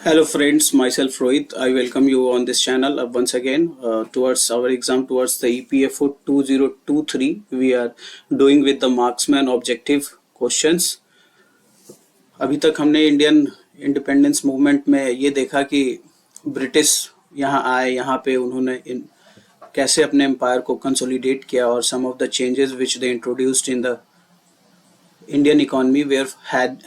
Hello friends, myself Rohit. I welcome you on this channel once again towards our exam towards the EPFO 2023. We are doing with the marksman objective questions. अभी तक हमने Indian independence movement में ये देखा कि British यहाँ आए, यहाँ पे उन्होंने कैसे अपने एम्पायर को कंसोलिडेट किया और some of the changes which they introduced in the Indian economy were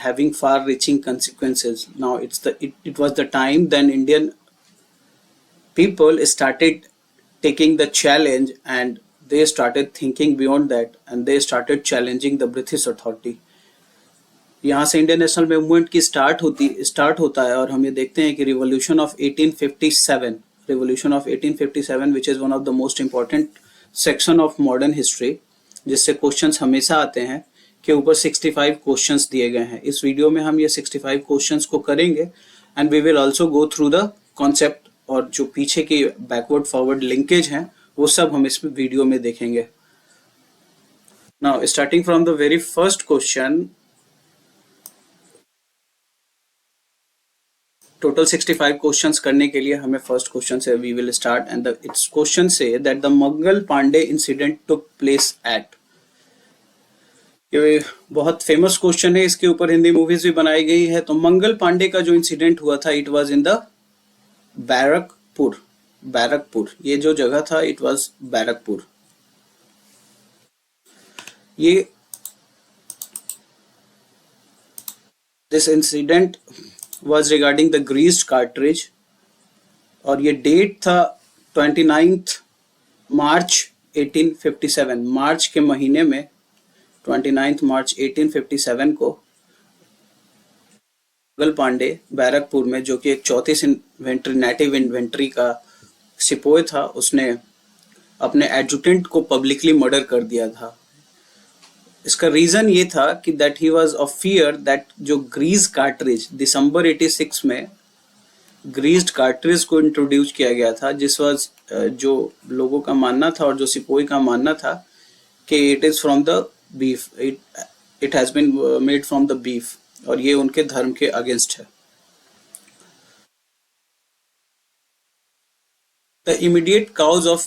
having far-reaching consequences. Now it was the time then Indian people started taking the challenge and they started thinking beyond that and they started challenging the British authority. यहाँ से Indian national movement की start होता है और हम ये देखते हैं कि revolution of 1857 which is one of the most important section of modern history, जिससे क्वेश्चंस हमेशा आते हैं, के ऊपर 65 क्वेश्चंस दिए गए हैं. इस वीडियो में हम ये 65 क्वेश्चंस को करेंगे and we will also go through the concept और जो पीछे की बैकवर्ड फॉरवर्ड लिंकेज हैं वो सब हम इस वीडियो में देखेंगे. Now starting from the very first question, total 65 questions करने के लिए हमें फर्स्ट क्वेश्चन से we will start and it's question से that the Mangal Pandey incident took place at. ये बहुत फेमस क्वेश्चन है, इसके ऊपर हिंदी मूवीज भी बनाई गई है. तो मंगल पांडे का जो इंसिडेंट हुआ था it was in the Barrackpore. ये जो जगह था इट वाज बैरकपुर. ये this incident was regarding the greased cartridge और ये डेट था 29 मार्च 1857. मार्च के महीने में 29 मार्च 1857 को मंगल पांडे बैरकपुर में, जो कि एक 34 इन्वेंट्री नेटिव इन्वेंट्री का सिपोय था, उसने अपने एडजुटेंट को पब्लिकली मर्डर कर दिया था. इसका रीजन ये था कि that he was of fear that जो ग्रीज कार्ट्रिज दिसंबर 86 में ग्रीज्ड कार्ट्रिज को इंट्रोड्यूस किया गया था, जिस वाज जो लोगों का मानना था और जो सिपोई का मानना था कि it is from the beef, it has been made from the beef और ये उनके धर्म के अगेंस्ट है. The immediate cause of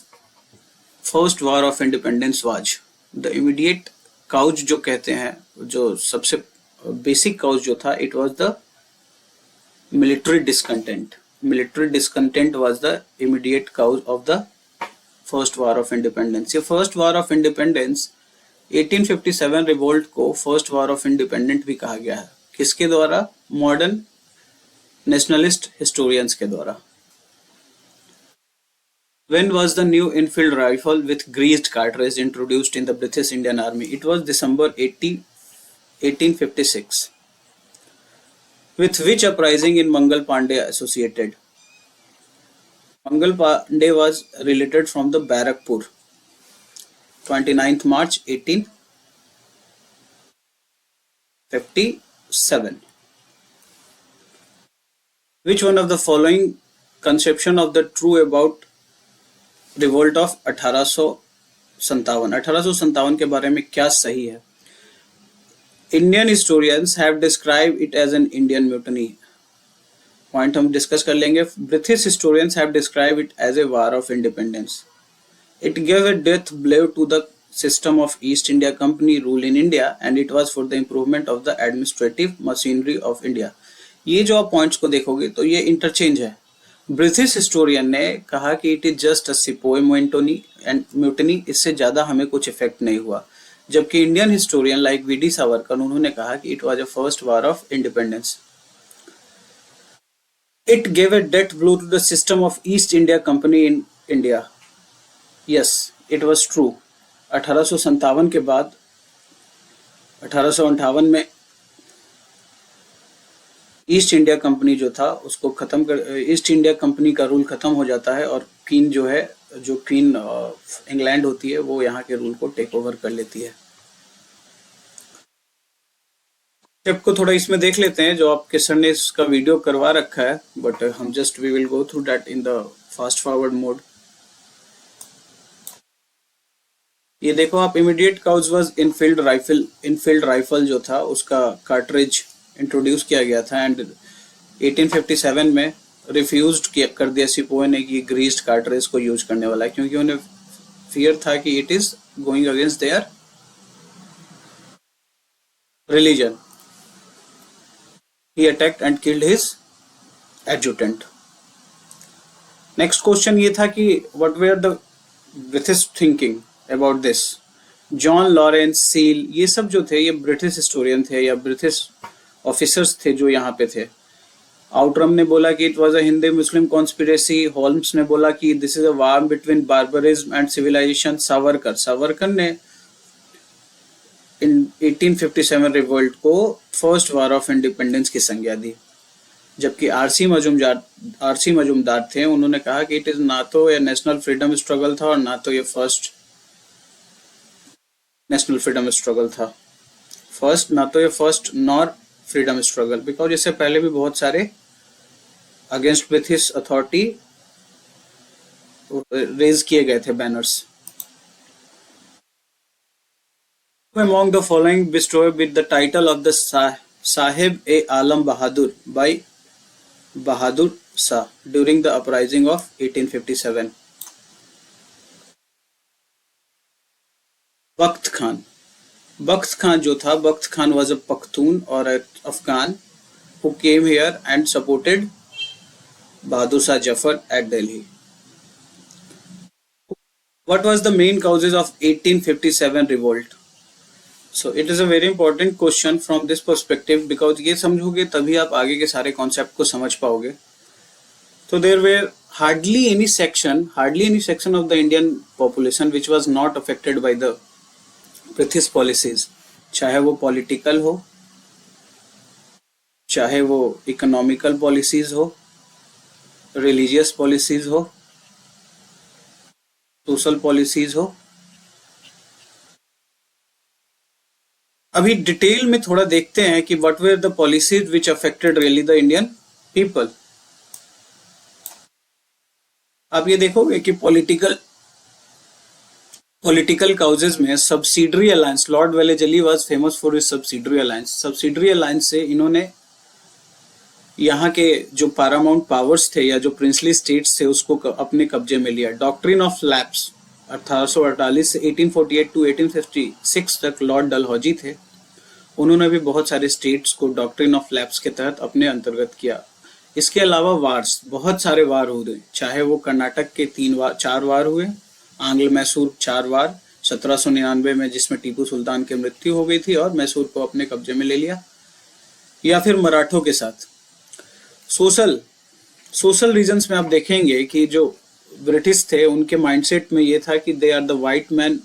first war of independence was, the immediate cause जो कहते हैं, जो सबसे बेसिक cause जो था, it was the military discontent. Military discontent was the immediate cause of the first war of independence. ये first war of independence 1857 revolt को first war of independent भी कहा गया है. किसके द्वारा? मॉडर्न नेशनलिस्ट हिस्टोरियंस के द्वारा. When was the new Enfield rifle with greased cartridge introduced in the British Indian Army? It was December 1856. With which uprising in Mangal Pandey associated? Mangal Pandey was related from the Barakpur. 29th March 1857. Which one of the following conception of the true about revolt of 1857 के बारे में क्या सही है? Indian historians have described it as an Indian mutiny. Point हम discuss कर लेंगे. British historians have described it as a war of independence. It gave a death blow to the system of East India Company rule in India and it was for the improvement of the administrative machinery of India. ये जो आप points को देखोगे तो ये interchange है. British historian ने कहा कि it is just a sepoy mutiny, इससे ज्यादा हमें कुछ इफेक्ट नहीं हुआ. जबकि Indian historian like VD Savarkar, उन्होंने कहा कि it was a first war of independence. It gave a death blow to the system of East India company in India. Yes, it was true. 1857 के बाद 1858 में ईस्ट इंडिया कंपनी जो था उसको खत्म कर, ईस्ट इंडिया कंपनी का rule खत्म हो जाता है और क्वीन जो है, जो क्वीन इंग्लैंड होती है, वो यहाँ के रूल को टेक ओवर कर लेती है. स्टेप को थोड़ा इसमें देख लेते हैं, जो आपके सर ने इसका वीडियो करवा रखा है, बट हम just we will go through that in the fast forward mode. ये देखो आप, immediate cause was Enfield rifle जो था उसका कार्ट्रिज इंट्रोड्यूस किया गया था एंड 1857 में रिफ्यूज्ड कर दिया सिपोए ने कि ग्रीस्ड कार्टरेज को यूज करने वाला है, क्योंकि उन्हें फियर था कि it is going against their religion. He attacked and killed his adjutant. Next question ये था कि what were the British thinking about this. John Lawrence Seeley, ये सब जो थे ये ब्रिटिश हिस्टोरियन थे या ब्रिटिश ऑफिसर्स थे जो यहाँ पे थे. आउटरम ने बोला कि it was a Hindu Muslim conspiracy. Holmes ने बोला कि this is a war between barbarism and civilisation. Savarkar ने इन 1857 रिवोल्ट को फर्स्ट वार ऑफ इंडिपेंडेंस की संज्ञा दी. जबकि आरसी मजूमदार थे, उन्होंने कहा कि इट इज ना तो ये नेशनल फ्रीडम स्ट्रगल था और ना तो ये फर्स्ट नेशनल फ्रीडम स्ट्रगल था. ना तो ये first nor freedom struggle, because इससे पहले भी बहुत सारे अगेंस्ट ब्रिटिश अथॉरिटी रेज किए गए थे banners. Among the following bestowed with the title of the Sahib-e-Alam Bahadur by Bahadur Shah during the uprising of 1857. Bakht Khan जो था, Bakht Khan was a Pakhtun or an Afghan who came here and supported Bahadur Shah Jafar at Delhi. What was the main causes of 1857 revolt? So it is a very important question from this perspective, because ये समझोगे तभी आप आगे के सारे concept को समझ पाओगे. So there were hardly any section of the Indian population which was not affected by the British policies, चाहे वो पॉलिटिकल हो, चाहे वो इकोनॉमिकल पॉलिसीज हो, रिलीजियस पॉलिसीज हो, सोशल पॉलिसीज हो. अभी डिटेल में थोड़ा देखते हैं कि what were the policies which affected really the Indian people. आप ये देखोगे कि पॉलिटिकल काउजेज में subsidiary alliance, Lord Wellesley was famous for his subsidiary alliance. Subsidiary alliance से इन्होंने यहाँ के जो पैरामाउंट पावर्स थे या जो प्रिंसली स्टेट्स थे उसको अपने कब्जे में लिया. डॉक्ट्रिन ऑफ लैप्स 1848 से 1848 टू 1856 तक लॉर्ड डलहौजी थे. उन्होंने भी बहुत सारे स्टेट्स को डॉक्ट्रिन ऑफ लैप्स के तहत अपने अंतर्गत किया. इसके अलावा वार्स, बहुत सारे वार हुए, चाहे वो कर्नाटक के 4 वार हुए, आंग्ल मैसूर 4 वार 1799 में जिसमें टीपू सुल्तान की मृत्यु हो गई थी और मैसूर को अपने कब्जे में ले लिया, या फिर मराठों के साथ. सोशल रीजंस में आप देखेंगे कि जो ब्रिटिश थे उनके माइंडसेट में ये था कि they are the white man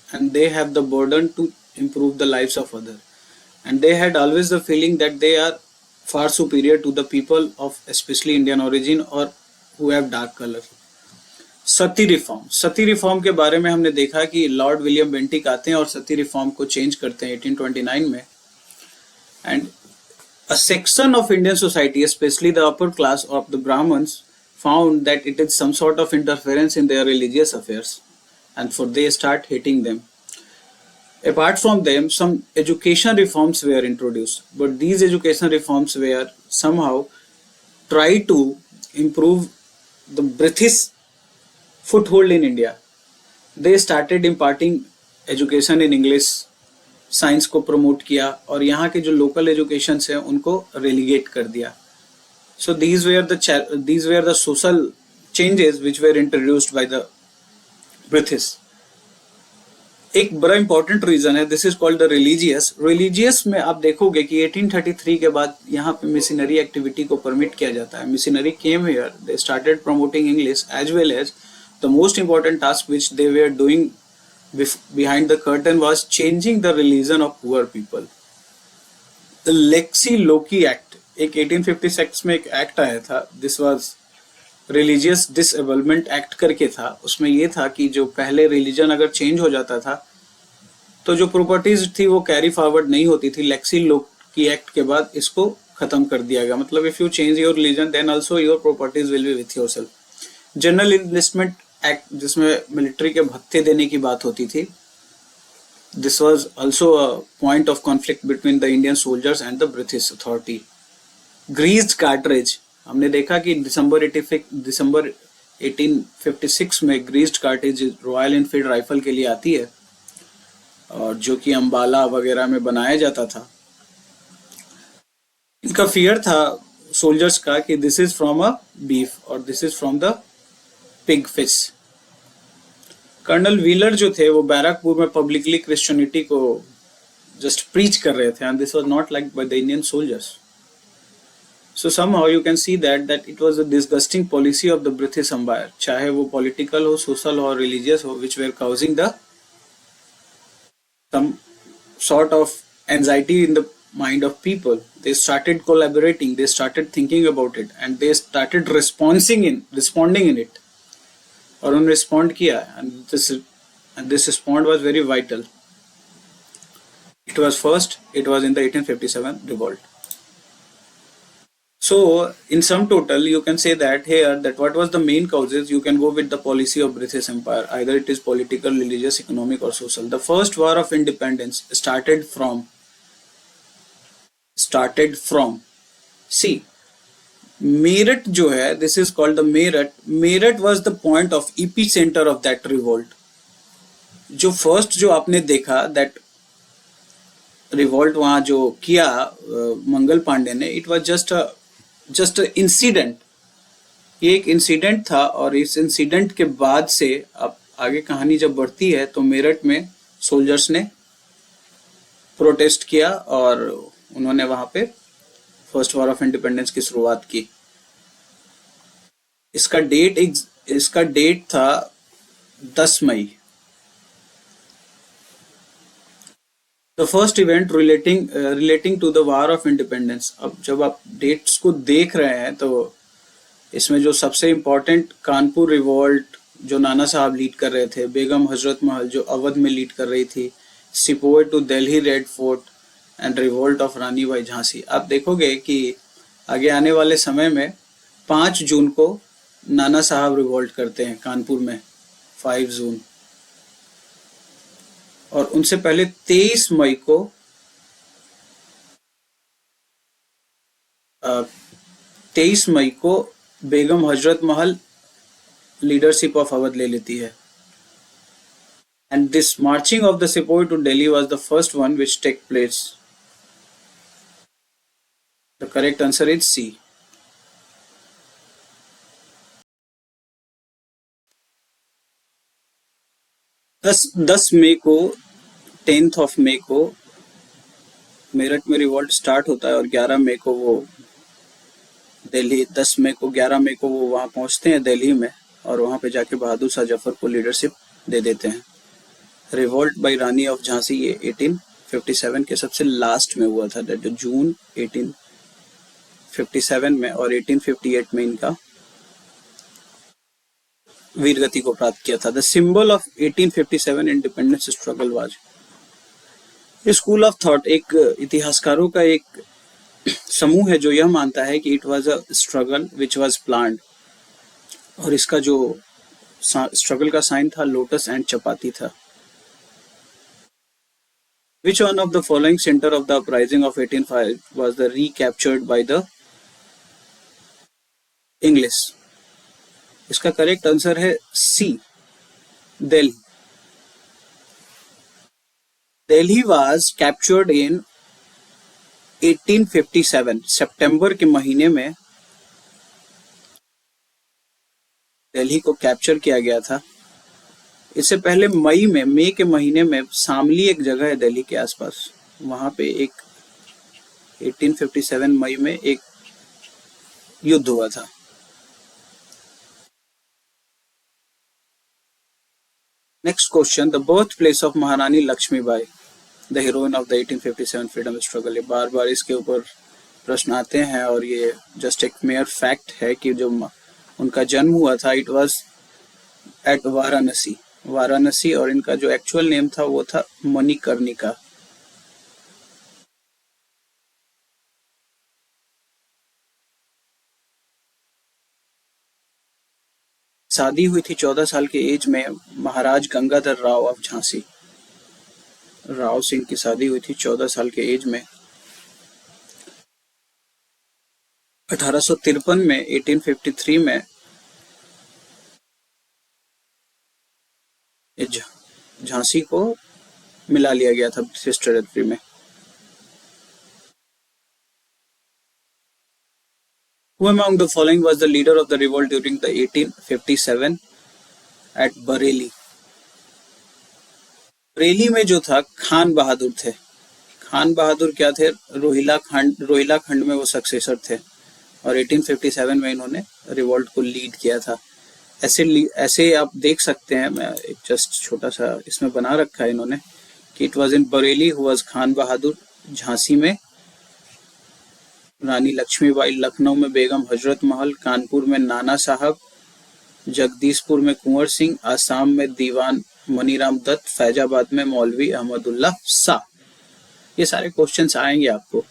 and they have the burden to improve the lives of others, and they had always the feeling that they are far superior to the people of especially Indian origin or who have dark color. Sati reform के बारे में हमने देखा कि Lord William Bentinck आते हैं और सती reform को चेंज करते हैं 1829 में. And a section of Indian society, especially the upper class of the Brahmins, found that it is some sort of interference in their religious affairs, and for they start hating them. Apart from them, some education reforms were introduced, but these education reforms were somehow try to improve the British foothold in India. They started imparting education in English, science को promote किया और यहाँ के जो local education है उनको relegate कर दिया. सो these were the social changes which were introduced by the British. एक बड़ा इंपॉर्टेंट रीजन है, this is called the religious में आप देखोगे कि 1833 के बाद यहाँ पे मिशनरी एक्टिविटी को परमिट किया जाता है. Missionary came here, they started promoting English as well as the most important task which they were doing behind the curtain was changing the religion of poor people. The Lexi Loki Act, एक 1856 में एक act आया था, this was religious disablement act करके था. उसमें ये था कि जो पहले रिलीजन अगर चेंज हो जाता था तो जो प्रॉपर्टीज थी वो कैरी फॉरवर्ड नहीं होती थी. लेक्सी लोकी एक्ट के बाद इसको खत्म कर दिया गया. मतलब if you change your religion then also your properties will be with yourself. General investment act, जिसमें मिलिट्री के भत्ते देने की बात होती थी, this was also a point of conflict between the Indian soldiers and the British authority. Greased cartridge, हमने देखा कि दिसंबर 1856 में greased cartridge royal Enfield rifle के लिए आती है, और जो कि अंबाला वगैरह में बनाया जाता था। इनका फियर था सोल्जर्स का कि this is from a beef और this is from the pig fish. Colonel Wheeler जो थे वो बैरकपुर में पब्लिकली क्रिश्चियनिटी को जस्ट प्रीच कर रहे थे, and this was not like by the Indian soldiers. So somehow you can see that it was a disgusting policy of the British Empire, चाहे वो political हो, social हो, religious हो, which were causing the some sort of anxiety in the mind of people. They started collaborating, they started thinking about it, and they started responding in it. और उन्होंने respond किया, and this respond was very vital. It was in the 1857 revolt. So in sum total, you can say that here that what was the main causes, you can go with the policy of British Empire. Either it is political, religious, economic or social. The first war of independence started from see, Meerut जो है, this is called the Meerut was the point of epicenter of that revolt. जो first जो आपने देखा that revolt वहाँ जो किया मंगल पांडे ने, it was just a incident, ये एक इंसिडेंट था, और इस इंसिडेंट के बाद से अब आगे कहानी जब बढ़ती है तो मेरठ में सोल्जर्स ने प्रोटेस्ट किया और उन्होंने वहां पे फर्स्ट वॉर ऑफ इंडिपेंडेंस की शुरुआत की। इसका डेट था 10 मई। The first event relating to the War of Independence। अब जब आप डेट्स को देख रहे हैं तो इसमें जो सबसे इम्पोर्टेंट कानपुर रिवॉल्ट जो नाना साहब लीड कर रहे थे, बेगम हजरत महल जो अवध में लीड कर रही थी, sepoy to Delhi red fort and revolt of Rani Bai Jhansi. आप देखोगे कि आगे आने वाले समय में 5 जून को नाना साहब रिवॉल्ट करते हैं कानपुर में, 5 जून, और उनसे पहले 23 मई को 23 मई को बेगम हजरत महल लीडरशिप ऑफ अवध ले लेती है। And this marching of the sepoy to Delhi was the first one which take place. The correct answer is C. दस मई को 10 मई को मेरठ में रिवॉल्ट स्टार्ट होता है और 11 मई को वो दिल्ली 11 मई को वो वहाँ पहुँचते हैं दिल्ली में, और वहाँ पे जाके बहादुर शाह जफर को लीडरशिप दे देते हैं। Revolt by Rani of Jhansi ये 1857 के सबसे लास्ट में हुआ था, दैट जून 1857 में, और 1858 में इनका वीरगति को प्राप्त किया था। The symbol of 1857 independence struggle was. School of thought एक इतिहासकारों का एक समूह है जो यह मानता है कि it was a struggle which was planned, और इसका जो स्ट्रगल का साइन था लोटस एंड चपाती था। Which one of the following centre of the uprising of 1805 was the recaptured by the English. इसका करेक्ट आंसर है C, Delhi. Delhi was captured in 1857 सितंबर के महीने में दिल्ली को कैप्चर किया गया था। इससे पहले मई के महीने में शामली एक जगह है दिल्ली के आसपास, वहां पे एक 1857 मई में एक युद्ध हुआ था। Next question, the birthplace of महारानी Lakshmibai, the heroine of the 1857 freedom struggle। ये बार बार इसके ऊपर प्रश्न आते हैं, और ये जस्ट एक मेयर फैक्ट है कि जो उनका जन्म हुआ था इट वाज एट वाराणसी, और इनका जो एक्चुअल नेम था वो था मणिकर्णिका। शादी हुई थी 14 साल के एज में महाराज गंगाधर राव ऑफ झांसी। राव सिंह की शादी हुई थी 14 साल के एज में। 1853 में 1853 में झांसी को मिला लिया गया था ब्रिटिश टेरिटरी में। Who among the following was the leader of the revolt during the 1857 at Bareilly? Bareilly में जो था खान बहादुर थे। खान बहादुर क्या थे? रोहिला खंड में वो सक्सेसर थे और 1857 में इन्होंने रिवोल्ट को लीड किया था। ऐसे आप देख सकते हैं, मैं एक जस्ट छोटा सा इसमें बना रखा है इन्होंने कि it was in Bareilly who was Khan Bahadur, Jhansi में रानी लक्ष्मीबाई, लखनऊ में बेगम हजरत महल, कानपुर में नाना साहब, जगदीशपुर में कुंवर सिंह, आसाम में दीवान मनीराम दत्त, फैजाबाद में मौलवी अहमदुल्ला शाह। ये सारे क्वेश्चंस आएंगे आपको।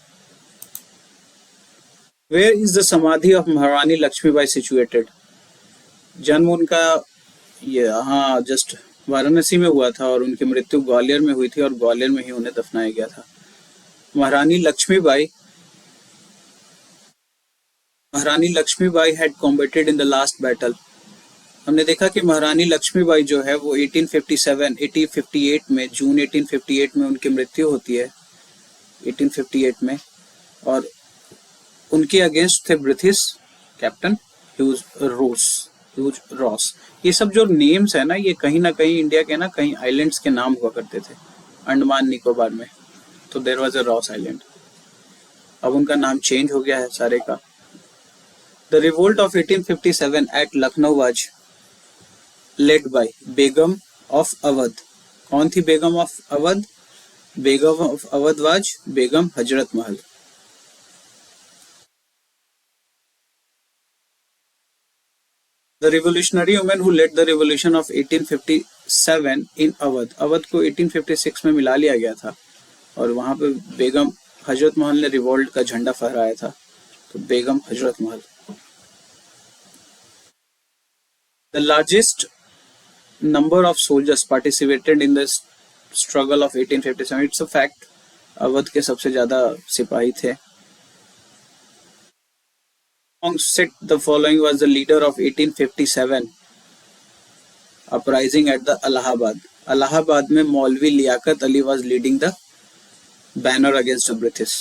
वेयर इज द समाधि ऑफ महारानी लक्ष्मीबाई सिचुएटेड? जन्म उनका यहाँ जस्ट वाराणसी में हुआ था और उनकी मृत्यु ग्वालियर में हुई थी और ग्वालियर में ही उन्हें दफनाया गया था। Maharani Lakshmibai had combated in the last battle. हमने देखा कि महारानी लक्ष्मीबाई जो है वो 1858 में, जून 1858 में उनकी मृत्यु होती है 1858 में, और उनके अगेंस्ट थे ब्रिटिश कैप्टन ह्यूज रॉस। ये सब जो नेम्स है ना, ये कहीं ना कहीं इंडिया के ना कहीं आइलैंड्स के नाम हुआ करते थे अंडमान निकोबार में। तो there was a Ross island, अब उनका नाम चेंज हो गया है सारे का। The revolt of 1857 at Lucknow was led by Begum of Awadh. कौन थी Begum of Awadh? Begum of Awadh was Begum Hazrat Mahal. The revolutionary woman who led the revolution of 1857 in Awadh. Awadh को 1856 में मिला लिया गया था और वहां पे बेगम हजरत महल ने रिवोल्ट का झंडा फहराया था, तो बेगम Hazrat Mahal. The largest number of soldiers participated in the struggle of 1857। It's a fact, Awadh के सबसे ज्यादा सिपाही थे। Set the following was the leader of 1857 uprising at the Allahabad। Allahabad में मौलवी Liaquat Ali was leading the banner against the British।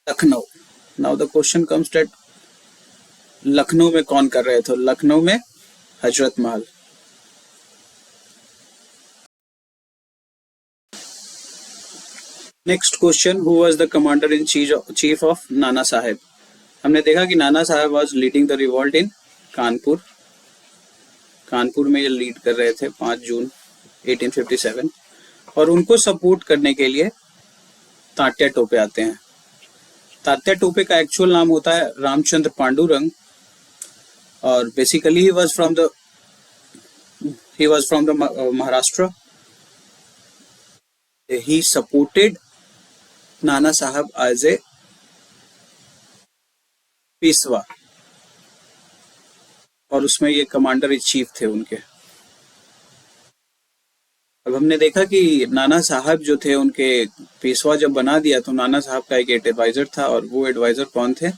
Lucknow. Now the question comes that Lucknow में कौन कर रहे थे? लखनऊ में Hazrat Mahal. Next question, who was the commander in chief of Nana Sahib? हमने देखा कि Nana Sahib was leading the revolt in Kanpur. Kanpur में ये लीड कर रहे थे 5 जून 1857 और उनको सपोर्ट करने के लिए तात्या टोपे आते हैं। तात्या टोपे का एक्चुअल नाम होता है रामचंद्र पांडुरंग और basically he was from the Maharashtra. He supported नाना साहब एज ए पेशवा और उसमें ये कमांडर इन चीफ थे उनके। अब हमने देखा कि नाना साहब जो थे उनके पेशवा जब बना दिया तो नाना साहब का एक एडवाइजर था और वो एडवाइजर कौन थे?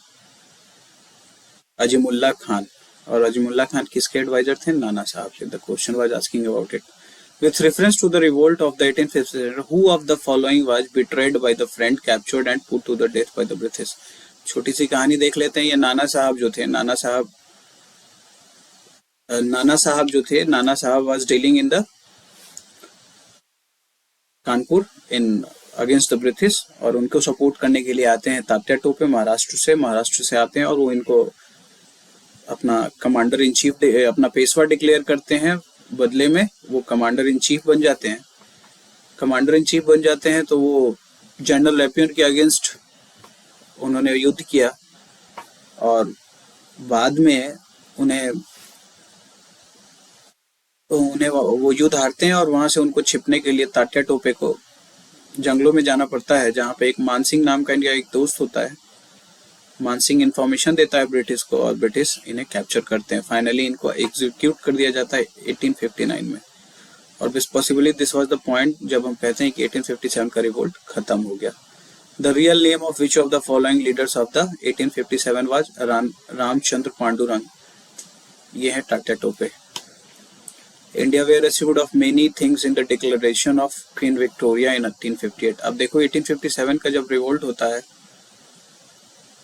अजीमुल्ला खान। और अजीमुल्ला खान किसके एडवाइजर थे? नाना साहब के। The question was asking about it. With reference to the revolt of the 1857, who of the following was betrayed by the friend, captured and put to the death by the British? छोटी सी कहानी देख लेते हैं। ये नाना साहब जो थे, नाना साहब was dealing in the Kanpur in against the British और उनको सपोर्ट करने के लिए आते हैं तात्या टोपे महाराष्ट्र से आते हैं और वो इनको अपना कमांडर इन चीफ अपना पेशवा डिक्लेयर करते हैं। बदले में वो कमांडर इन चीफ बन जाते हैं। तो वो जनरल नेपियर के अगेंस्ट उन्होंने युद्ध किया और बाद में उन्हें वो युद्ध हारते हैं और वहां से उनको छिपने के लिए तात्या टोपे को जंगलों में जाना पड़ता है, जहाँ पे एक मानसिंह नाम का इनका एक दोस्त होता है। मानसिंह इंफॉर्मेशन देता है ब्रिटिश को और ब्रिटिश इन्हें कैप्चर करते हैं। फाइनली इनको एग्जीक्यूट कर दिया जाता है 1859 में। और possibly this was the point जब हम कहते हैं कि 1857 का रिवोल्ट खत्म हो गया। The real name of which of the following leaders of the 1857 was Ramchandra Pandurang. ये है Tatya Tope. India were assured of many things in the declaration of queen Victoria in 1858। अब देखो 1857 का जब रिवोल्ट होता है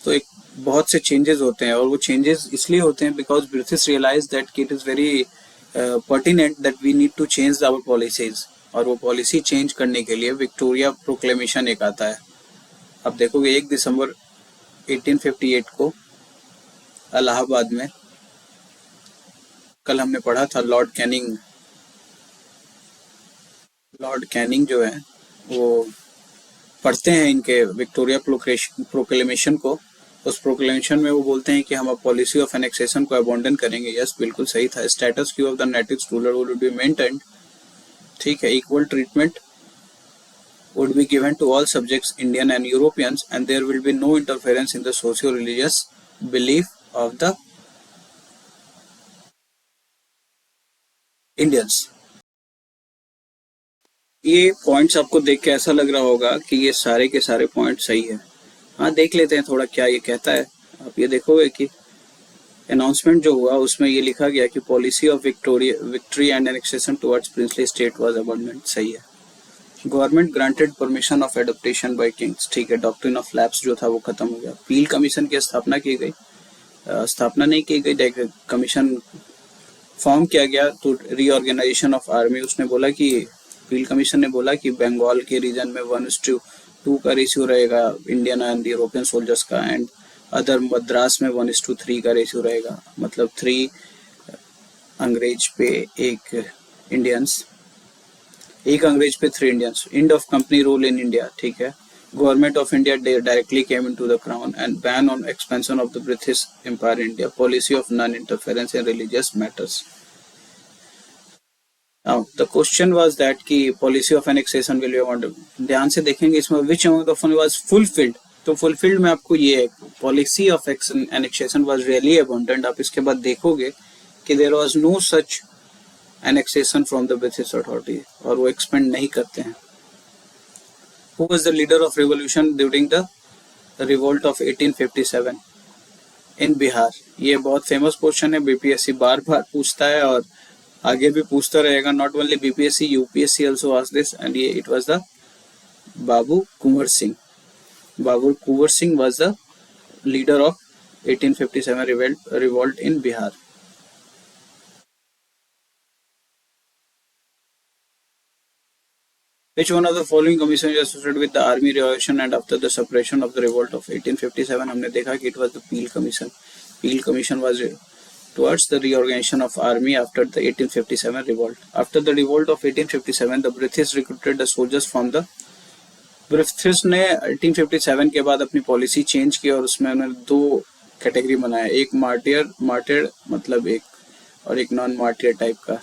तो एक बहुत से चेंजेस होते हैं, और वो चेंजेस इसलिए होते हैं because British realise that it is very pertinent that we need to change our policies, और वो पॉलिसी चेंज करने के लिए विक्टोरिया प्रोक्लेमेशन एक आता है। अब देखोगे 1 दिसंबर 1858 को इलाहाबाद में, कल हमने पढ़ा था लॉर्ड कैनिंग जो है वो पढ़ते हैं इनके विक्टोरिया प्रोक्लेमेशन को। उस प्रोक्लेमेशन में वो बोलते हैं कि हम अब पॉलिसी ऑफ एनेक्सेशन को अबॉन्डन करेंगे। यस, बिल्कुल सही था। Status Q of the natives ruler would be maintained, ठीक है। Equal treatment would be given to all subjects, Indian and Europeans, and there will be no interference in the socio-religious belief of the Indians। ये points आपको देख के ऐसा लग रहा होगा कि ये सारे के सारे पॉइंट सही है। हाँ, देख लेते हैं थोड़ा क्या ये कहता है। आप ये देखोगे कि अनाउंसमेंट जो हुआ उसमें ये लिखा गया कि policy of victory and annexation towards princely state was abundant, सही है। Government granted permission of adaptation by kings, ठीक है। डॉक्ट्रिन ऑफ लैप्स जो था वो खत्म हो गया। पील कमीशन की स्थापना की गई, स्थापना नहीं की गई, कमीशन फॉर्म किया गया तो रीऑर्गेनाइजेशन ऑफ आर्मी। उसने बोला कि पील कमीशन ने बोला कि बंगाल के रीजन में 1:2 का रेशियो रहेगा इंडियन एंड यूरोपियन सोल्जर्स का, एंड अदर मद्रास में 1:3 का रेशियो रहेगा, मतलब 3 अंग्रेज पे 1 इंडियंस, 1 अंग्रेज पे 3 Indians. End of company rule in India, ठीक है। Government of India directly came into the crown and ban on expansion of the British empire India, policy of non interference in religious matters. Now the question was that कि policy of annexation will be awarded। ध्यान से देखेंगे इसमें which among the following was fulfilled, तो fulfilled में आपको ये policy of annexation was really abundant। आप इसके बाद देखोगे कि there was no such annexation from the British authority, और वो expand नहीं करते हैं। Who was the leader of revolution during the revolt of 1857 in Bihar? ये बहुत फेमस क्वेश्चन है, बीपीएससी बार बार पूछता है और आगे भी पूछता रहेगा। Not only BPSC, UPSC also asked this, and ये it was the Babu Kunwar Singh. Babu Kunwar Singh was the leader of 1857 revolt in Bihar। Which one of the following commission is associated with the army revolution and after the suppression of the revolt of 1857? हमने देखा कि it was the Peel Commission। Peel Commission was towards the reorganization of army after the 1857 revolt। After the revolt of 1857, the British recruited the soldiers from the British ने 1857 के बाद अपनी policy change की और उसमें उन्होंने 2 कैटेगरी बनाया, एक मार्टियर मतलब एक, और एक नॉन मार्टियर टाइप का।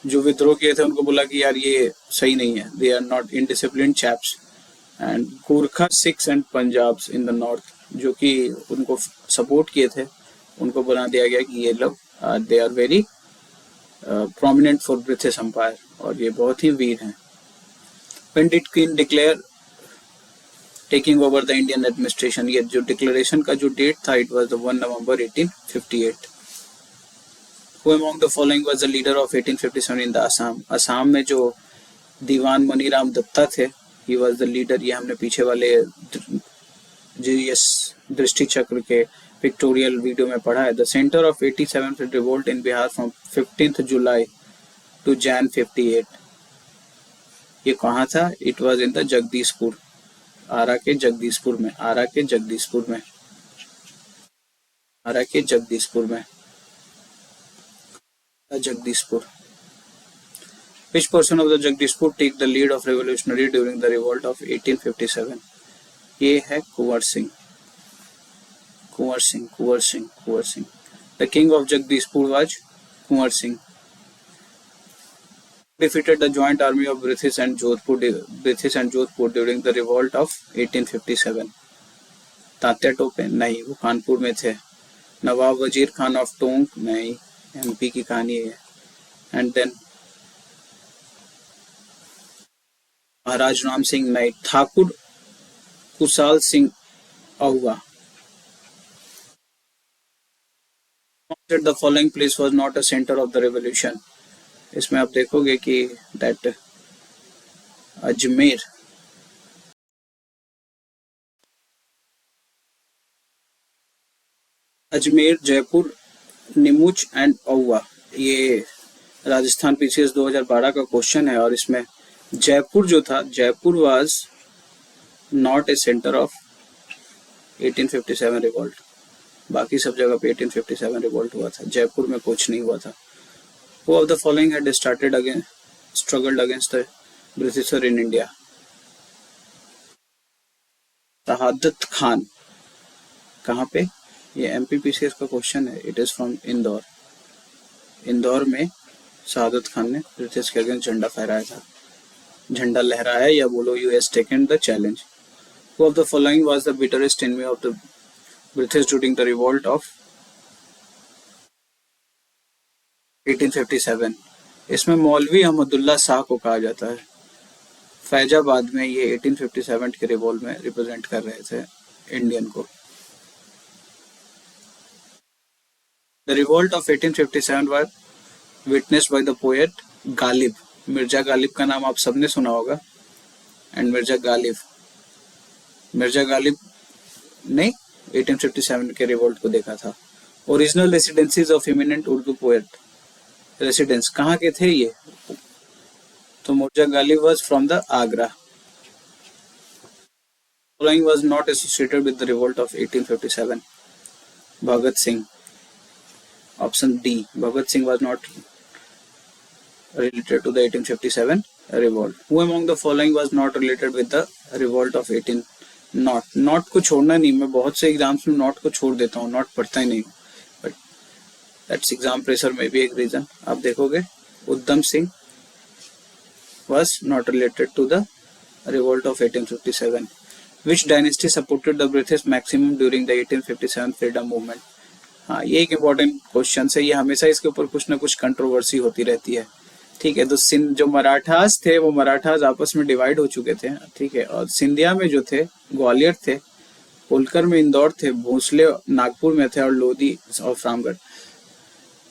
जो विद्रोह किए थे उनको बोला कि यार ये सही नहीं है, they are not indiscipline chaps. And Gurkha Sikhs and Punjabs in the north, जो कि उनको सपोर्ट किए थे, उनको बना दिया गया कि ये लोग they are very prominent for British empire, और ये बहुत ही वीर हैं। When did queen declare taking over the Indian administration? ये जो डिक्लेरेशन का जो डेट था, it was the 1 November 1858। Who among the following was the leader of 1857 in the Assam? Assam में जो दीवान मनीराम दत्ता थे, he was the leader। ये हमने पीछे वाले जीएस दृष्टि चक्र के पिक्टोरियल वीडियो में पढ़ा है। The center of 87th revolt in Bihar from 15th July to Jan 58। ये कहाँ था? It was in the Jagdishpur, आरा के जगदीशपुर में, आरा के जगदीशपुर में, आरा के जगदीशपुर में, Jagdishpur. Which person of the Jagdishpur take the lead of revolutionary during the revolt of 1857? ये है Kunwar Singh, Kunwar Singh, Kunwar Singh, Kunwar Singh. The king of Jagdishpur was Kunwar Singh. Defeated the joint army of British and Jodhpur during the revolt of 1857? Tatya Tope? नहीं, वो कानपुर में थे। नवाब Wazir Khan of Tonk? नहीं, MP की कहानी है। And then Maharaj Ram Singh Naik, Thakur Kushal Singh Ahua. The following place was not a centre of the revolution. इसमें आप देखोगे कि दैट अजमेर, अजमेर, जयपुर, नीमुच एंड आहुआ। ये राजस्थान पीसीएस 2012 का क्वेश्चन है और इसमें जयपुर जो था, Jaipur was not a centre of 1857 revolt. बाकी सब जगह पे 1857 रिवॉल्ट हुआ था, जयपुर में कुछ नहीं हुआ था। Who of the following had started again struggled against the Britishers in India? शहादत खान। कहाँ पे? ये एमपीपीसीएस का क्वेश्चन है। It is from Indore. Indore में शहादत खान ने ब्रिटिश के अगेंस्ट झंडा फहराया था, झंडा लहराया, या बोलो you has taken the challenge. Who of the following was the bitterest enemy of the British during the revolt of 1857? इसमें मौलवी अहमदुल्ला शाह को कहा जाता है। फैजाबाद में ये 1857 के रिवॉल्ट में रिप्रेजेंट कर रहे थे इंडियन को। The revolt of 1857 was witnessed by the poet Ghalib. Mirza Ghalib का नाम आप सबने सुना होगा। एंड मिर्जा गालिब ने 1857 के रिवोल्ट को देखा था। Original residencies of eminent Urdu poet, residence कहाँ के थे ये? तो Mirza Ghalib was from the Agra. Following was not associated with the revolt of 1857। Bhagat Singh, option D, Bhagat Singh was not related to the 1857 revolt. Who among the following was not related with the revolt of 18? Not को छोड़ना नहीं, मैं बहुत से exams में not को छोड़ देता हूँ, नॉट पढ़ता ही नहीं हूँ, बट दैट्स एग्जाम प्रेशर में भी एक रीजन। आप देखोगे Udham Singh was not related to the revolt of 1857. Which dynasty supported the British maximum during the 1857 freedom movement? हाँ, ये एक इम्पोर्टेंट क्वेश्चन है, ये हमेशा इसके ऊपर कुछ ना कुछ कंट्रोवर्सी होती रहती है। ठीक है, तो सिंध जो मराठास थे वो मराठास आपस में डिवाइड हो चुके थे। ठीक है, और सिंधिया में जो थे ग्वालियर थे, होलकर में इंदौर थे, भोसले नागपुर में थे और लोधी और Ramgarh.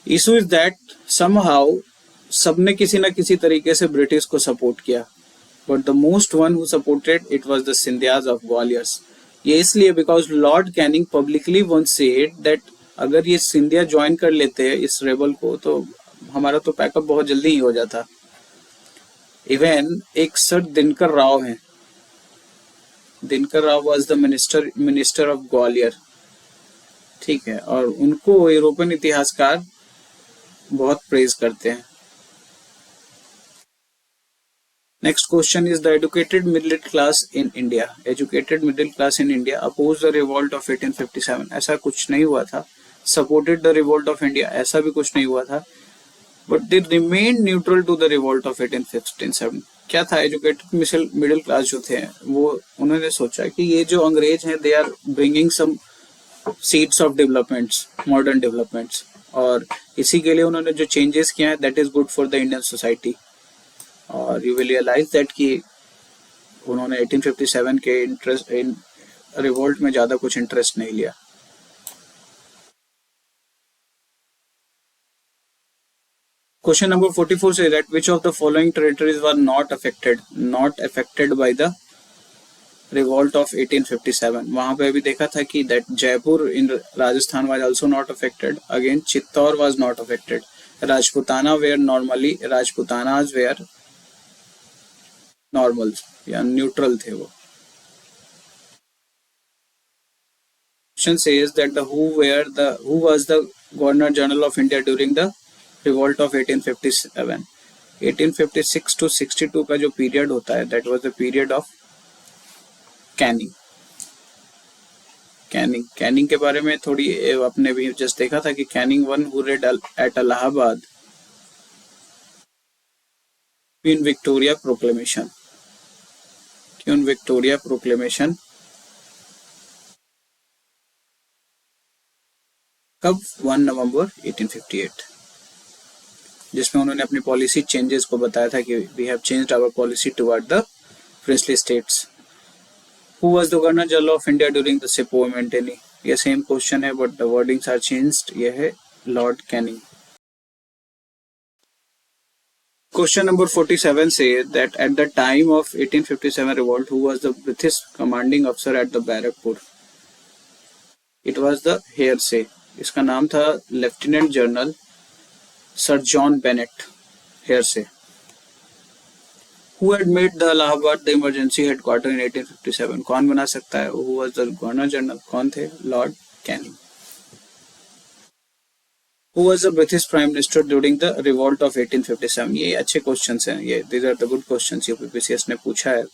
Issue is that somehow सबने किसी ना किसी तरीके से ब्रिटिश को सपोर्ट किया, but the most one who supported it was the Scindias of Gwalior. ये इसलिए because Lord Canning publicly once said that अगर ये सिंधिया ज्वाइन कर लेते हैं इस रेबल को तो हमारा तो पैकअप बहुत जल्दी ही हो जाता। इवन एक सर दिनकर राव हैं, Dinkar Rao was the minister of Gwalior. ठीक है, और उनको यूरोपियन इतिहासकार बहुत प्रेज करते हैं। Next question is the educated middle class in India. Educated middle class in India oppose the revolt of 1857। ऐसा कुछ नहीं हुआ था। Supported the revolt of India, ऐसा भी कुछ नहीं हुआ था। But they remain neutral to the revolt of 1857। क्या था? एजुकेटेड मिडिल क्लास जो थे वो उन्होंने सोचा कि ये जो अंग्रेज हैं they are bringing some seeds of developments, modern developments, और इसी के लिए उन्होंने जो चेंजेस किए हैं that is good for the Indian society. और यू विल रियलाइज दैट कि उन्होंने 1857 के इंटरेस्ट इन रिवोल्ट में ज्यादा कुछ इंटरेस्ट नहीं लिया। Question number 44 says that which of the following territories were not affected by the revolt of 1857? वहां पे अभी देखा था कि that Jaipur in Rajasthan was also not affected. Again, Chittor was not affected. Rajputana were normally, Rajputanas were normal या neutral थे वो। Question says that who was the Governor General of India during the revolt of 1857। 1856 to 62 का जो period होता है that was the period of Canning. Canning के बारे में थोड़ी आपने भी जस्ट देखा था कि Canning one who read at Allahabad Queen Victoria proclamation. Queen Victoria proclamation कब? 1 नवंबर 1858, जिसमें उन्होंने अपनी पॉलिसी चेंजेस को बताया था कि we have changed our policy toward the princely states. Who was the Governor General of India during the SIP movement? Any? ये same question है but the wordings are changed. ये है Lord Canning. Question number 47 says that at the time of 1857 revolt, who was the British commanding officer at the Barakpur? It was the Hearsay. इसका नाम था lieutenant general sir John Bennett Hearsey. Who had made the Allahabad the emergency headquarter in 1857? कौन बना सकता है? Who was the governor general? कौन थे? Lord Canning. Who was the British Prime Minister during the revolt of 1857? ये अच्छे questions हैं. ये these are the good questions ये PPCS ने पूछा है.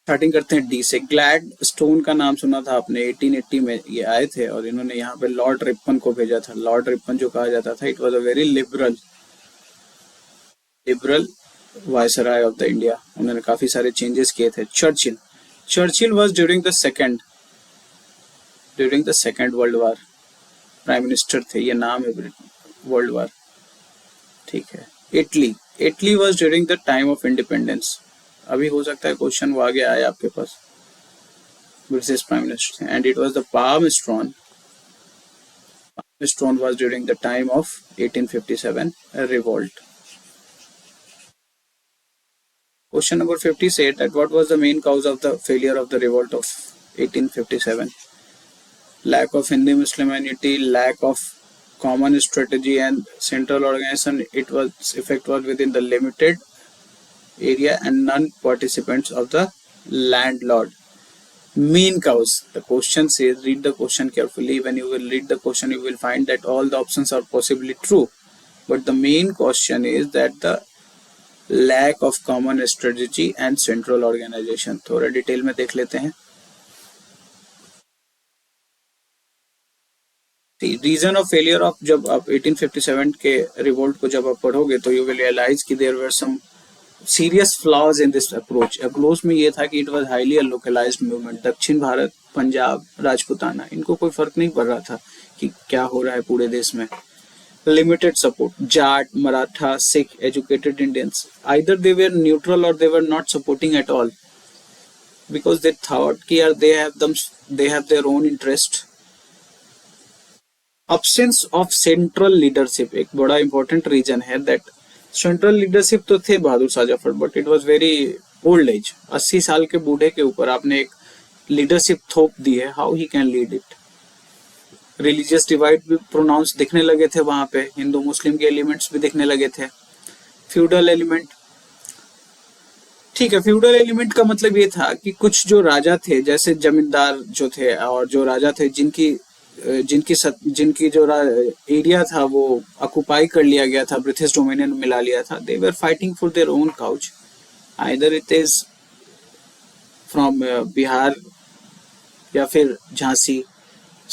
स्टार्टिंग करते हैं डी से. ग्लैड स्टोन का नाम सुना था आपने. 1880 में ये आए थे और इन्होंने यहाँ पे लॉर्ड रिपन को भेजा था. लॉर्ड रिपन जो कहा जाता था, it was a very liberal viceroy of the India. उन्होंने काफी सारे चेंजेस किए थे. Churchill was during the second world war prime minister थे. ये नाम है वर्ल्ड वॉर. ठीक है. Italy was during the time of independence. अभी हो सकता है क्वेश्चन वो आगे आए आपके पास. British prime minister and it was the Palmerston was during the time of 1857 revolt. Question number 50 said that what was the main cause of the failure of the revolt of 1857? Lack of Hindu-Muslim unity, lack of common strategy and central organization. Effect was within the limited area and non-participants of the landlord. Main cause. The question says, read the question carefully. When you will read the question, you will find that all the options are possibly true. But the main question is that the lack of common strategy and central organization. थोड़ा detail में देख लेते हैं. Reason of failure of, जब आप 1857 के revolt को जब आप पढ़ोगे तो यू विल रियलाइज कि there were some serious flaws in this approach में ये था कि it was highly localised movement. दक्षिण भारत, पंजाब, राजपूताना, इनको कोई फर्क नहीं पड़ रहा था कि क्या हो रहा है पूरे देश में. Limited support. Jat, Maratha, Sikh, educated Indians. Either they were neutral or they were not supporting at all, because they thought that they have their own interest. Absence of central leadership एक बड़ा important reason है. that central leadership तो थे Bahadur Shah Zafar, but it was very old age. 80 साल के बूढ़े के ऊपर आपने एक leadership थोप दी है. How he can lead it? Religious divide भी प्रोनाउंस दिखने लगे थे वहां पे. हिंदू मुस्लिम के एलिमेंट्स भी दिखने लगे थे. Feudal element. ठीक है. फ्यूडल एलिमेंट का मतलब ये था कि कुछ जो राजा थे, जैसे जमींदार जो थे और जो राजा थे, जिनकी जो एरिया था वो ऑक्युपाई कर लिया गया था, ब्रिटिश डोमिनियन मिला लिया था. They were fighting for their own cause. Either it is from Bihar या फिर झांसी.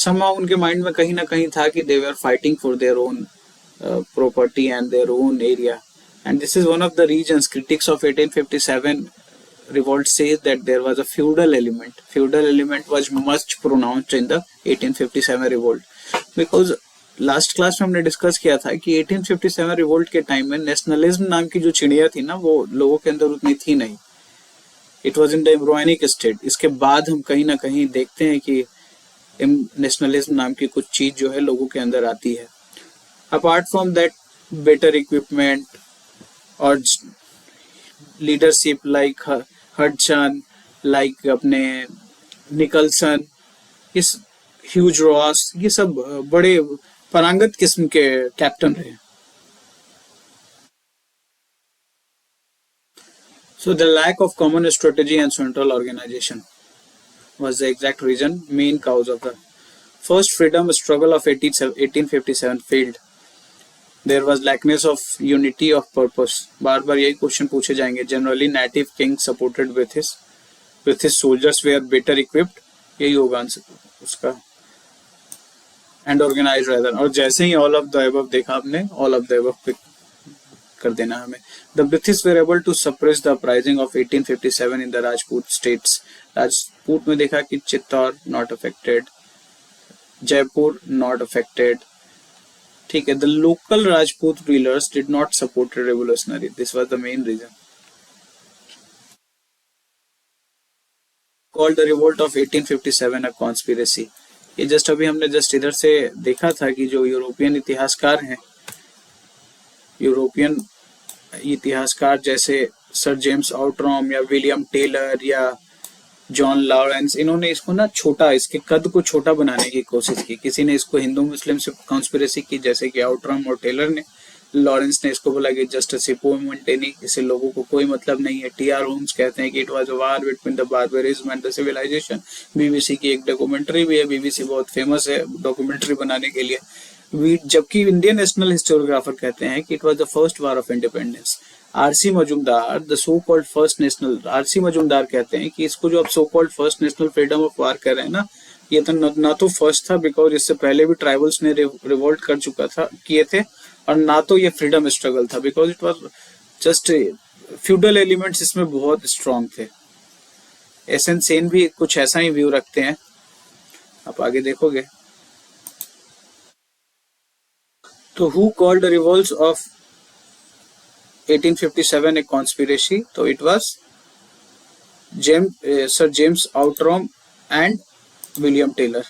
somehow उनके माइंड में कहीं ना कहीं था कि they were fighting for their own property and their own area. And this is one of the reasons critics of 1857 revolt says that there was a feudal element. Feudal element was much pronounced in the 1857 revolt, because last class में हमने discuss किया था कि 1857 revolt के time में nationalism नाम की जो चिड़िया थी ना, वो लोगों के अंदर उतनी थी नहीं. It was in the embryonic state. इसके बाद हम कहीं ना कहीं देखते हैं कि नेशनलिज्म नाम की कुछ चीज जो है लोगों के अंदर आती है. Apart from that, better equipment और लीडरशिप लाइक हडसन, लाइक अपने निकलसन, इस ह्यूज रॉस, ये सब बड़े पारंगत किस्म के कैप्टन रहे. So the lack of common strategy and central organization was the exact reason, main cause of the first freedom struggle of 1857 failed. There was lackness of unity of purpose. बार बार यही question पूछे जाएंगे. Generally native kings supported with his soldiers were better equipped. यही होगा उसका. And organized rather. और जैसे ही all of the above देखा आपने, all of the above pick कर देना हमें. The British were able to suppress the uprising of 1857 in the Rajput states. Rajput में देखा कि Chittor not affected, Jaipur not affected. ठीक है. The local Rajput rulers did not support a revolutionary. This was the main reason. Called the revolt of 1857 a conspiracy. ये just अभी हमने just इधर से देखा था कि जो यूरोपियन इतिहासकार हैं, यूरोपियन इतिहासकार जैसे सर जेम्स आउटरॉम या विलियम टेलर या जॉन लॉरेंस, इन्होंने इसको ना छोटा, इसके कद को छोटा बनाने की कोशिश की। किसी ने इसको हिंदू मुस्लिम से कॉन्स्पिरेसी की, जैसे कि आउटरॉम और टेलर ने। लॉरेंस ने इसको बोला कि जस्ट अ सिपो मोंटेनी, इससे लोगों को कोई मतलब नहीं है। टी.आर. होम्स कहते हैं कि it was a war between the barbarism and the civilisation. BBC की एक डॉक्यूमेंट्री भी है, बीबीसी बहुत फेमस है डॉक्यूमेंट्री बनाने के लिए। जबकि इंडियन नेशनल हिस्टोरियोग्राफर कहते हैं कि it was the first war of independence. RC Majumdar, the so called first national, RC Majumdar कहते हैं कि इसको जो आप so called first national freedom of war कह रहे हैं ना, ये तो ना तो फर्स्ट था, बिकॉज इससे पहले भी ट्राइबल्स ने रिवोल्ट कर चुका था, किए थे, और ना तो ये फ्रीडम स्ट्रगल था, because it was just feudal elements इसमें बहुत स्ट्रांग थे। एसएन सेन भी कुछ ऐसा ही व्यू रखते हैं, आप आगे देखोगे। तो who called the revolts of 1857 a conspiracy? तो it was Sir James Outram and William Taylor.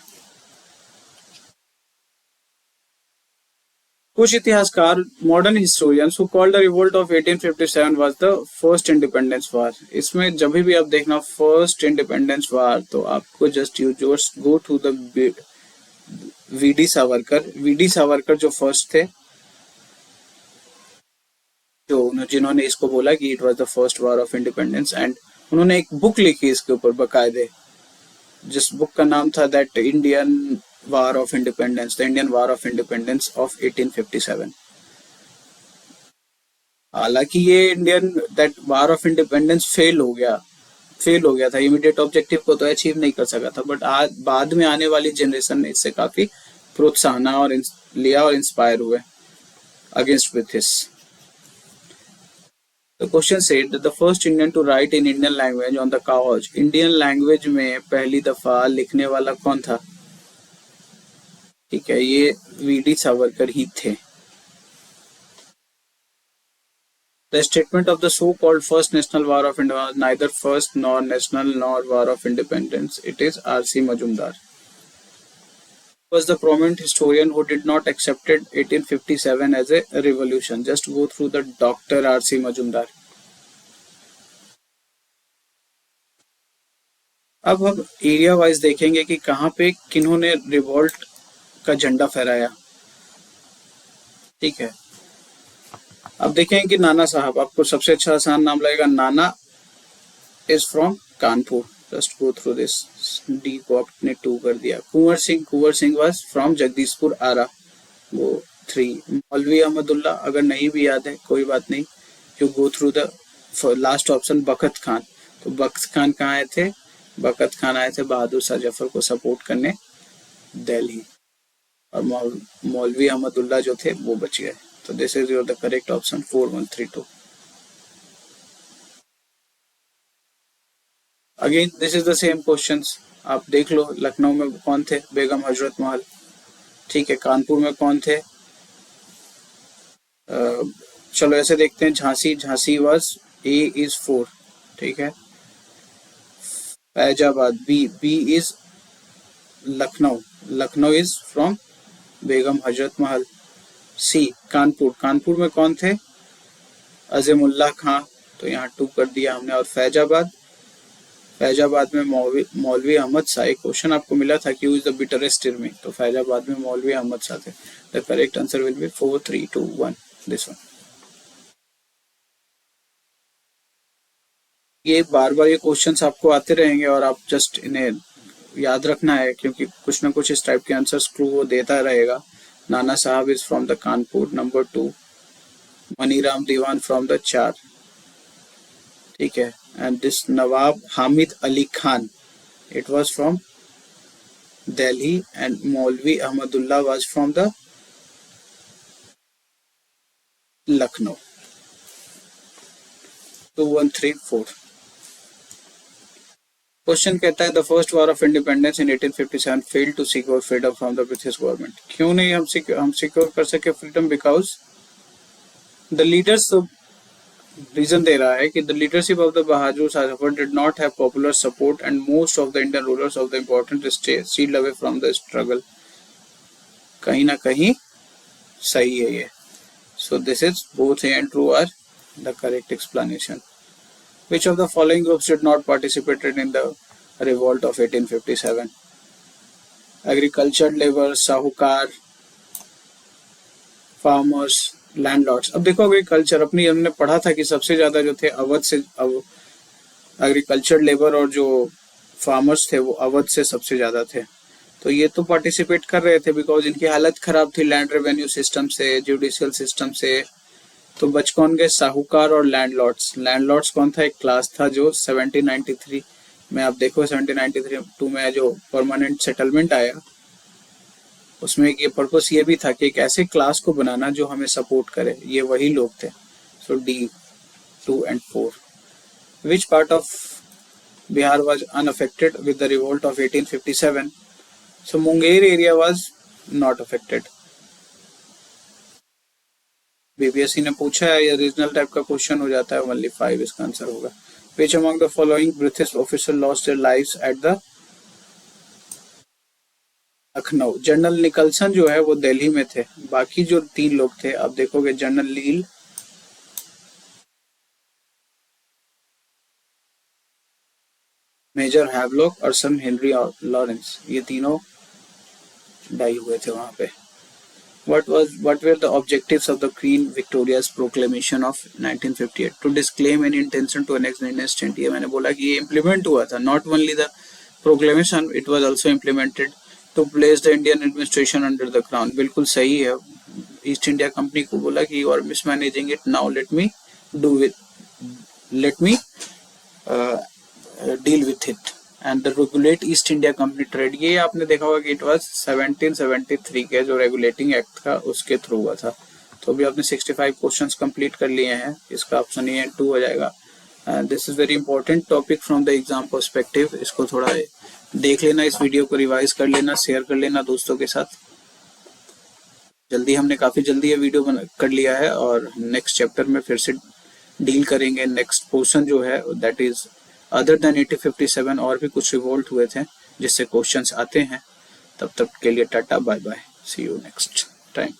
कुछ इतिहासकार, modern historians, who called the revolt of 1857 was the first independence war. इसमें जब भी आप देखना फर्स्ट इंडिपेंडेंस वार, तो आपको just go to the VD Savarkar. VD Savarkar जो फर्स्ट थे, जो जिन्होंने इसको बोला कि it was the first war of independence, and उन्होंने एक बुक लिखी इसके ऊपर बकायदे, जिस बुक का नाम था that Indian war of independence, the Indian war of independence of 1857। हालांकि ये Indian that war of independence fail हो गया था, इमीडिएट ऑब्जेक्टिव को तो अचीव नहीं कर सका था, बट आज बाद में आने वाली जनरेशन ने इससे काफी प्रोत्साहन और लिया और इंस्पायर हुए against with this. The question said that the first Indian to write in Indian language on the कागज, इंडियन लैंग्वेज में पहली दफा लिखने वाला कौन था? ठीक है, ये वीडी सावरकर ही थे। The statement of the so-called first national war of India was neither first nor national nor war of independence. It is R.C. Majumdar. Was the prominent historian who did not accepted 1857 as a revolution. Just go through the Dr. R.C. Majumdar. अब हम area wise देखेंगे कि कहाँ पे किन्होंने revolt का झंडा फहराया। ठीक है, अब देखेंगे कि नाना साहब, आपको सबसे अच्छा आसान नाम लगेगा, नाना is from Kanpur. Just go through this, D को आपने 2 कर दिया। कुंवर सिंह वाज फ्रॉम जगदीशपुर आरा, वो 3। मौलवी अहमदुल्ला, अगर नहीं भी याद है कोई बात नहीं, you go through the last option. बखत खान, तो बखत खान कहाँ आए थे? बखत खान आए थे बहादुर शाह जफर को सपोर्ट करने दिल्ली, और मौलवी अहमदुल्ला जो थे वो बच गए। तो this is your the correct option 4132। Again this is the same questions, आप देख लो। लखनऊ में कौन थे? बेगम हजरत महल। ठीक है, कानपुर में कौन थे? चलो ऐसे देखते हैं, झांसी वाज ए इज 4। ठीक है, Faizabad, B is Lucknow is from Begum Hazrat Mahal. सी कानपुर में कौन थे? अजीमुल्लाह खां, तो यहाँ 2 कर दिया हमने। और फैजाबाद में मौलवी अहमद शाह। एक क्वेश्चन आपको मिला था कि हु इज द बिटरेस्ट एनिमी, तो फैजाबाद में मौलवी अहमद शाह थे। The correct answer will be 4321, this one. ये बार ये क्वेश्चंस आपको आते रहेंगे और आप जस्ट इन्हें याद रखना है, क्योंकि कुछ ना कुछ इस टाइप के आंसर्स क्लू वो देता रहेगा। Nana Sahib is from the Kanpur, number 2। Maniram Dewan from the 4। ठीक है, and this Nawab Hamid Ali Khan, it was from Delhi, and Maulvi Ahmadullah was from the Lucknow. 2134। Question कहता है the first war of independence in 1857 failed to secure freedom from the British government. क्यों नहीं हम सिक्योर कर सके freedom? Because the leaders reason दे रहा है कि the leadership of the Bahadur Shah did not have popular support and most of the Indian rulers of the important state steeled away from the struggle. कहीं ना कहीं सही है ये। So this is both A and true are the correct explanation. Which of the following groups did not participated in the revolt of 1857? Agricultural labor, साहूकार, farmers, landlords. अब देखो agriculture अपनी हमने पढ़ा था कि सबसे ज्यादा जो थे अवध से, एग्रीकल्चर लेबर और जो फार्मर्स थे वो अवध से सबसे ज्यादा थे। तो ये तो पार्टिसिपेट कर रहे थे बिकॉज इनकी हालत खराब थी लैंड रेवेन्यू सिस्टम से, जुडिशियल सिस्टम से। तो बच कौन गए? साहूकार और लैंडलॉर्ड्स। लैंडलॉर्ड्स कौन था? एक क्लास था जो 1793 में, आप देखो 1792 में जो परमानेंट सेटलमेंट आया उसमें ये पर्पस ये भी था कि एक ऐसे क्लास को बनाना जो हमें सपोर्ट करे, ये वही लोग थे। So D 2 and 4। Which part of Bihar was unaffected with the revolt of 1857? So Munger area was not affected. BPSC ने पूछा है, ये रीजनल टाइप का क्वेश्चन हो जाता है। ओनली 5 इसका आंसर होगा। Which among the following British officials lost their lives at the Lucknow? General Nicholson जो है वो दिल्ली में थे, बाकी जो 3 लोग थे आप देखोगे जनरल लील, मेजर हैवलॉक और सन हेनरी लॉरेंस, ये तीनों डाई हुए थे वहां पे। What were the objectives of the Queen Victoria's Proclamation of 1958? To disclaim any intention to annex the Indian state। ये मैंने बोला कि ये implement हुआ था। Not only the proclamation, it was also implemented to place the Indian administration under the crown। बिल्कुल सही है। ईस्ट इंडिया कंपनी को बोला कि you are mismanaging it, now let me deal with it and the regulate east India company trade. ये आपने देखा होगा कि इट वाज 1773 के जो रेगुलेटिंग एक्ट था उसके थ्रू हुआ था। तो अभी आपने 65 क्वेश्चंस कंप्लीट कर लिए हैं। इसका ऑप्शन ए 2 हो जाएगा। This is very important topic from the exam perspective. इसको थोड़ा देख लेना, इस वीडियो को रिवाइज कर लेना, शेयर कर लेना दोस्तों के साथ। हमने काफी जल्दी ये वीडियो कर लिया है और नेक्स्ट चैप्टर में फिर से डील करेंगे। नेक्स्ट पोर्शन जो है दैट इज अदर देन 1857 और भी कुछ रिवोल्ट हुए थे जिससे क्वेश्चंस आते हैं। तब तक के लिए tata bye bye, see you next time.